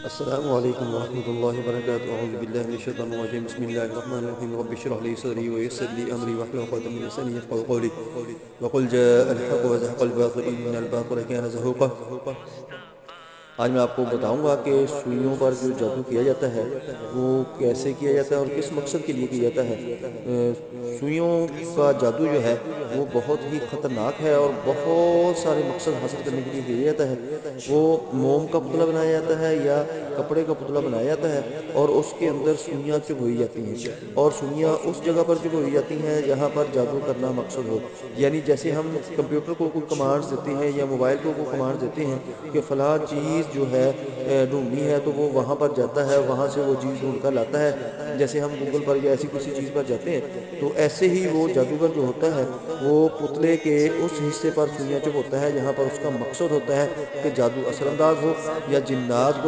السلام علیکم ورحمۃ اللہ وبرکاتہ اعوذ باللہ من الشیطان الرجیم بسم اللہ الرحمن الرحیم رب اشرح لي صدری ويسر لي امری واحلل عقدۃ من لسانی یفقهوا قولی وقل جاء الحق وزهق الباطل ان الباطل كان زهوقا۔ آج میں آپ کو بتاؤں گا کہ سوئیوں پر جو جادو کیا جاتا ہے وہ کیسے کیا جاتا ہے اور کس مقصد کے لیے کیا جاتا ہے۔ سوئیوں کا جادو جو ہے وہ بہت ہی خطرناک ہے اور بہت سارے مقصد حاصل کرنے کے لیے کیا جاتا ہے۔ وہ موم کا پتلا بنایا جاتا ہے یا کپڑے کا پتلا بنایا جاتا ہے اور اس کے اندر سوئیاں چبھوئی جاتی ہیں اور سوئیاں اس جگہ پر چبھوئی جاتی ہیں جہاں پر جادو کرنا مقصد ہو۔ یعنی جیسے ہم کمپیوٹر کو کوئی کمانڈز دیتے ہیں یا موبائل کو کوئی کمانڈ دیتے ہیں کہ فلاں چیز جو ہے ڈھونڈنی ہے تو وہ وہاں پر جاتا ہے، وہاں سے وہ چیز ڈھونڈ کر لاتا ہے۔ جیسے ہم گوگل پر یا ایسی کسی چیز پر جاتے ہیں تو ایسے ہی وہ جادوگر جو ہوتا ہے وہ پتلے کے اس حصے پر سوئیاں چبھوتا ہے جہاں پر اس کا مقصد ہوتا ہے کہ جادو اثر انداز ہو یا جنات کو